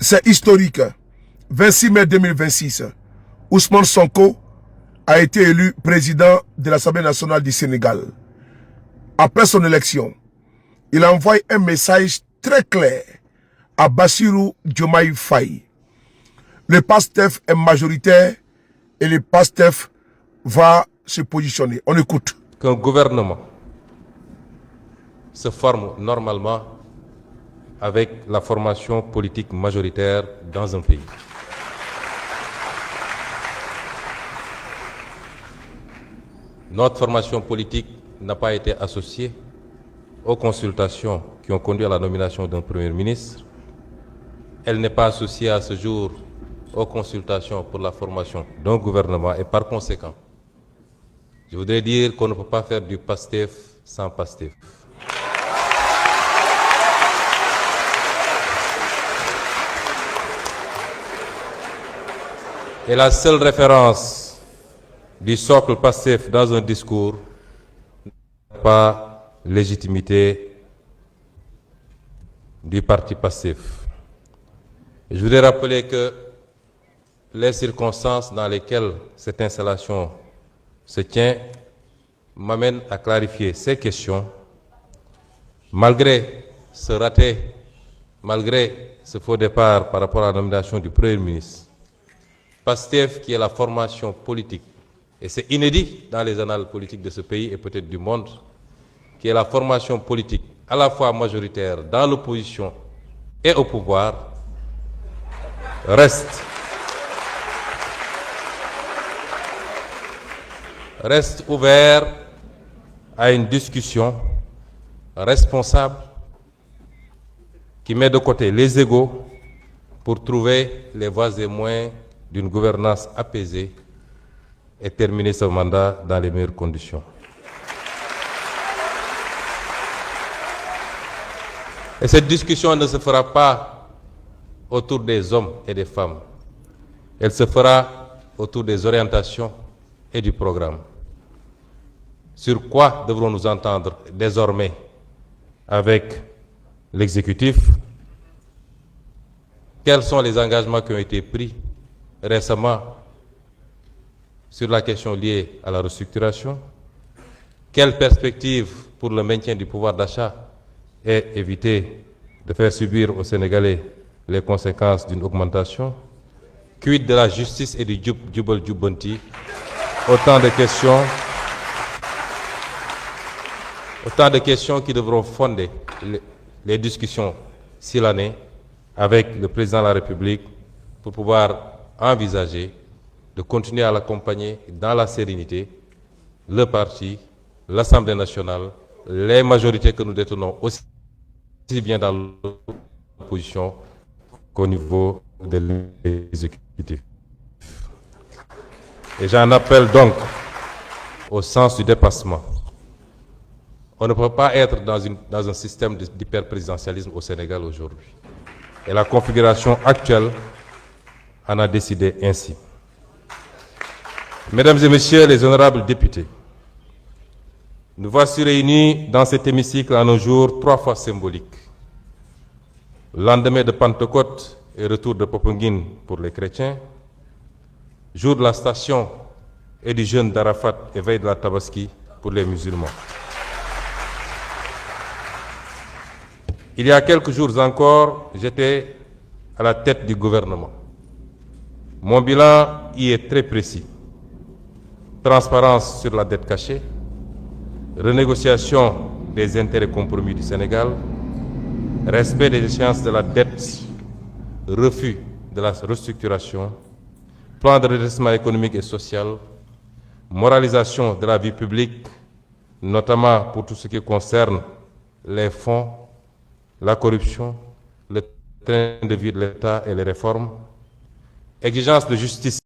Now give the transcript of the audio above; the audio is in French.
C'est historique. 26 mai 2026, Ousmane Sonko a été élu président de l'Assemblée nationale du Sénégal. Après son élection, il a envoyé un message très clair à Bassirou Diomaye Faye. Le PASTEF est majoritaire et le PASTEF va se positionner. On écoute. Qu'un gouvernement se forme normalement avec la formation politique majoritaire dans un pays. Notre formation politique n'a pas été associée aux consultations qui ont conduit à la nomination d'un Premier ministre. Elle n'est pas associée à ce jour aux consultations pour la formation d'un gouvernement et par conséquent, je voudrais dire qu'on ne peut pas faire du PASTEF sans PASTEF. Et la seule référence du socle PASTEF dans un discours n'a pas légitimité du parti PASTEF. Je voudrais rappeler que les circonstances dans lesquelles cette installation se tient m'amènent à clarifier ces questions. Malgré ce raté, malgré ce faux départ par rapport à la nomination du Premier ministre, PASTEF, qui est la formation politique, et c'est inédit dans les annales politiques de ce pays et peut-être du monde, qui est la formation politique à la fois majoritaire dans l'opposition et au pouvoir, reste ouvert à une discussion responsable qui met de côté les égos pour trouver les voies et moyens d'une gouvernance apaisée et terminer ce mandat dans les meilleures conditions. Et cette discussion ne se fera pas autour des hommes et des femmes. Elle se fera autour des orientations et du programme. Sur quoi devrons-nous entendre désormais avec l'exécutif? Quels sont les engagements qui ont été pris récemment sur la question liée à la restructuration? Quelles perspectives pour le maintien du pouvoir d'achat et éviter de faire subir aux Sénégalais les conséquences d'une augmentation? Quid de la justice et du Jubal Jubanti? Autant de questions qui devront fonder les discussions si l'année avec le président de la République pour pouvoir envisager de continuer à l'accompagner dans la sérénité, le parti, l'Assemblée nationale, les majorités que nous détenons aussi bien dans l'opposition qu'au niveau de l'exécutif. Et j'en appelle donc au sens du dépassement. On ne peut pas être dans un système d'hyperprésidentialisme au Sénégal aujourd'hui. Et la configuration actuelle en a décidé ainsi. Mesdames et messieurs les honorables députés, nous voici réunis dans cet hémicycle en un jour 3 fois symbolique. Lendemain de Pentecôte et retour de Popenguine pour les chrétiens, jour de la station et du jeûne d'Arafat et veille de la Tabaski pour les musulmans. Il y a quelques jours encore, j'étais à la tête du gouvernement. Mon bilan y est très précis. Transparence sur la dette cachée, renégociation des intérêts compromis du Sénégal, respect des échéances de la dette, refus de la restructuration, plan de redressement économique et social, moralisation de la vie publique, notamment pour tout ce qui concerne les fonds, la corruption, le train de vie de l'État et les réformes, exigence de justice